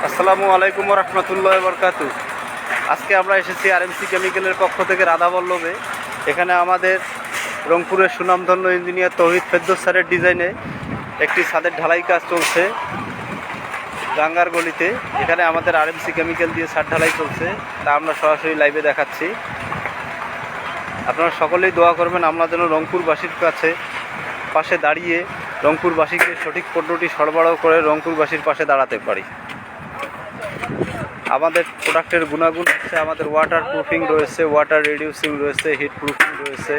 আসসালামু আলাইকুম রহমতুল্লাহ বরকাতু। আজকে আমরা এসেছি আরএমসি কেমিক্যালের পক্ষ থেকে রাধাবল্লভে। এখানে আমাদের রংপুরের সুনামধন্য ইঞ্জিনিয়ার তৌহিদ ফেরদৌস স্যারের ডিজাইনে একটি ছাদের ঢালাই কাজ চলছে গাঙ্গার গলিতে। এখানে আমাদের আরএমসি কেমিক্যাল দিয়ে ছাদ ঢালাই চলছে, তা আমরা সরাসরি লাইভে দেখাচ্ছি। আপনারা সকলেই দোয়া করবেন আমরা যেন রংপুরবাসীর পাশে দাঁড়িয়ে রংপুরবাসীকে সঠিক পণ্যটি সরবরাহ করে রংপুরবাসীর পাশে দাঁড়াতে পারি। আমাদের প্রোডাক্টের গুণাগুণ হচ্ছে আমাদের ওয়াটার প্রুফিং রয়েছে, ওয়াটার রিডিউসিং রয়েছে, হিট প্রুফিং রয়েছে,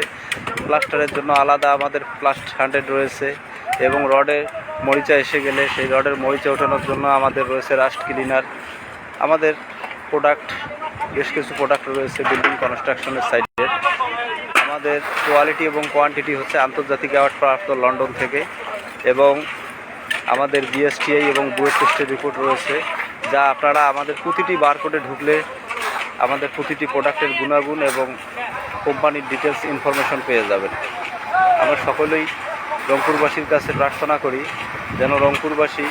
প্লাস্টারের জন্য আলাদা আমাদের প্লাস্ট 100 রয়েছে, এবং রডে মরিচা এসে গেলে সেই রডের মরিচা ওঠানোর জন্য আমাদের রয়েছে রাস্ট ক্লিনার। আমাদের প্রোডাক্ট বেশ কিছু প্রোডাক্ট রয়েছে বিল্ডিং কনস্ট্রাকশনের সাইডের। আমাদের কোয়ালিটি এবং কোয়ান্টিটি হচ্ছে আন্তর্জাতিক অ্যাওয়ার্ড প্রাপ্ত লন্ডন থেকে, এবং আমাদের বিএসটিআই এবং বুয়েট টেস্টের রিপোর্ট রয়েছে, যা আপনারা আমাদের প্রতিটি বারকোডে ঢুকলে আমাদের প্রতিটি প্রোডাক্টের গুণাগুণ এবং কোম্পানির ডিটেলস ইনফরমেশন পেয়ে যাবেন। আমরা সকলেই রংপুরবাসীর কাছে প্রার্থনা করি যেন রংপুরবাসী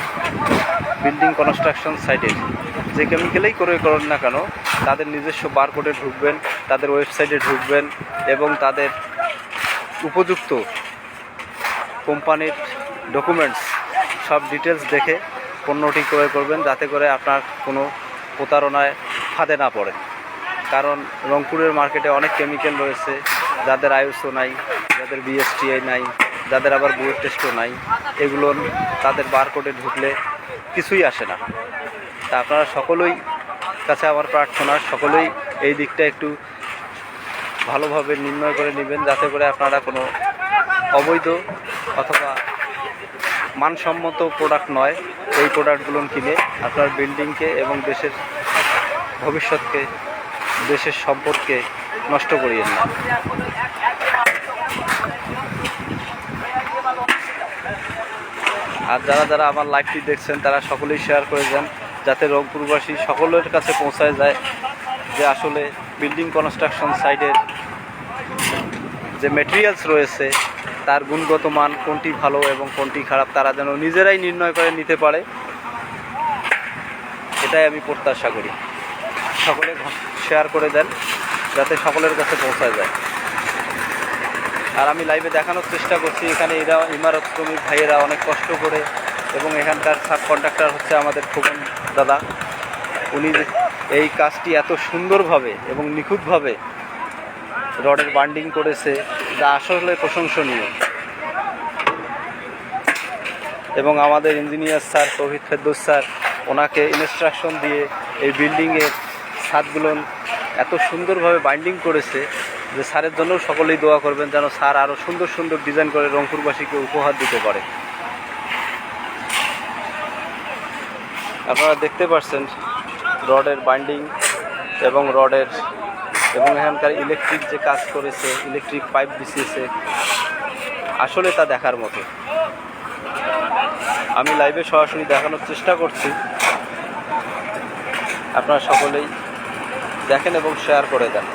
বিল্ডিং কনস্ট্রাকশন সাইটের যে কেমিক্যালেই করেন না কেন তাদের নিজস্ব বারকোডে ঢুকবেন, তাদের ওয়েবসাইটে ঢুকবেন এবং তাদের উপযুক্ত কোম্পানির ডকুমেন্টস সব ডিটেলস দেখে পণ্যটি ক্রয় করবেন, যাতে করে আপনার কোনো প্রতারণায় ফাঁদে না পড়েন। কারণ রংপুরের মার্কেটে অনেক কেমিক্যাল রয়েছে যাদের আইএসও নাই, যাদের বিএসটিআই নাই, যাদের আবার বুয়েট টেস্টও নাই। এগুলো তাদের বারকোডে ঢুকলে কিছুই আসে না। তা আপনারা সকলেই কাছে আমার প্রার্থনা, সকলেই এই দিকটা একটু ভালোভাবে নির্ণয় করে নেবেন, যাতে করে আপনারা কোনো অবৈধ অথবা মানসম্মত প্রোডাক্ট নয় এই প্রোডাক্টগুলো কিনে আপনার বিল্ডিংকে এবং দেশের ভবিষ্যৎকে, দেশের সম্পদকে নষ্ট করিয়েন না। আর যারা আমার লাইভটি দেখছেন তারা সকলেই শেয়ার করে যান, যাতে রংপুরবাসী সকলের কাছে পৌঁছায় যায় যে আসলে বিল্ডিং কনস্ট্রাকশন সাইটের যে মেটেরিয়ালস রয়েছে তার গুণগত মান কোনটি ভালো এবং কোনটি খারাপ তারা যেন নিজেরাই নির্ণয় করে নিতে পারে, এটাই আমি প্রত্যাশা করি। সকলে শেয়ার করে দেন যাতে সকলের কাছে পৌঁছায় যায়। আর আমি লাইভে দেখানোর চেষ্টা করছি এখানে ইমারত শ্রমিক ভাইয়েরা অনেক কষ্ট করে, এবং এখানকার সাব কন্ট্রাক্টর হচ্ছে আমাদের খোকন দাদা। উনি এই কাজটি এত সুন্দরভাবে এবং নিখুঁতভাবে রডের বান্ডিং করেছে যা আসলে প্রশংসনীয়। এবং আমাদের ইঞ্জিনিয়ার স্যার তৌহিদ ফেরদৌস স্যার ওনাকে ইনস্ট্রাকশন দিয়ে এই বিল্ডিংয়ের ছাদগুলো এত সুন্দরভাবে বাইন্ডিং করেছে যে স্যারের জন্যও সকলেই দোয়া করবেন যেন স্যার আরও সুন্দর সুন্দর ডিজাইন করে রংপুরবাসীকে উপহার দিতে পারে। আপনারা দেখতে পাচ্ছেন রডের বাইন্ডিং এবং এখানকার ইলেকট্রিক যে কাজ করেছে, ইলেকট্রিক পাইপ বিছিয়েছে, আসলে তা দেখার মতো। আমি লাইভে সরাসরি দেখানোর চেষ্টা করছি, আপনারা সকলেই দেখেন এবং শেয়ার করে দেন।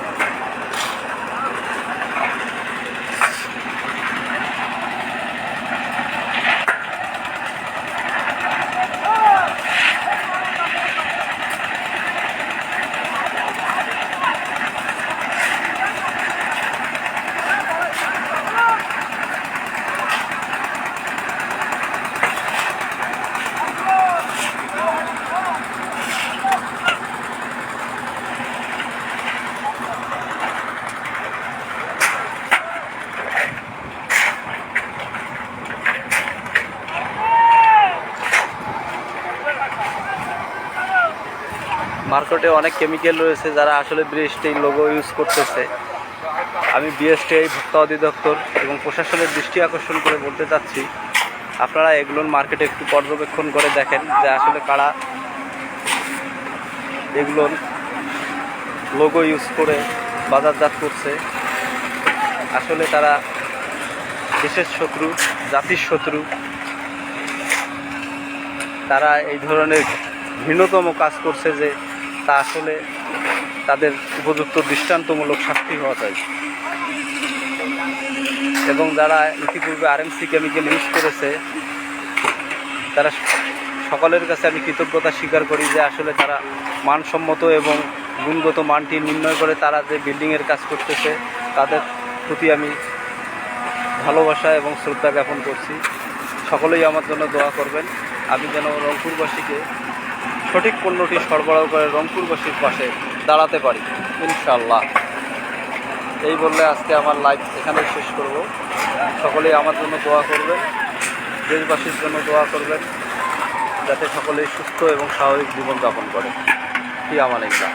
মার্কেটে অনেক কেমিক্যাল রয়েছে যারা আসলে বিএসটিআই লোগো ইউজ করতেছে। আমি বিএসটিআই ভোক্তা অধিদপ্তর এবং প্রশাসনের দৃষ্টি আকর্ষণ করে বলতে চাচ্ছি, আপনারা এগুলোর মার্কেটে একটু পর্যবেক্ষণ করে দেখেন যে আসলে কারা এগুলোর লোগো ইউজ করে বাজারজাত করছে। আসলে তারা দেশের শত্রু, জাতির শত্রু। তারা এই ধরনের ঘৃণ্যতম কাজ করছে যে তা আসলে তাদের উপযুক্ত দৃষ্টান্তমূলক শাস্তি হওয়া চাই। এবং যারা ইতিপূর্বে আরএমসি কেমিক্যাল ইউজ করেছে তারা সকলের কাছে আমি কৃতজ্ঞতা স্বীকার করি যে আসলে তারা মানসম্মত এবং গুণগত মানটি নির্ণয় করে তারা যে বিল্ডিংয়ের কাজ করতেছে তাদের প্রতি আমি ভালোবাসা এবং শ্রদ্ধা জ্ঞাপন করছি। সকলেই আমার জন্য দোয়া করবেন, আমি যেন রংপুরবাসীকে সঠিক পণ্যটি সরবরাহ করে রংপুরবাসীর পাশে দাঁড়াতে পারি ইনশাআল্লাহ। এই বললে আজকে আমার লাইভ এখানেই শেষ করব। সকলেই আমার জন্য দোয়া করবেন, দেশবাসীর জন্য দোয়া করবেন, যাতে সকলেই সুস্থ এবং স্বাভাবিক জীবনযাপন করে। ফি আমানিল্লাহ।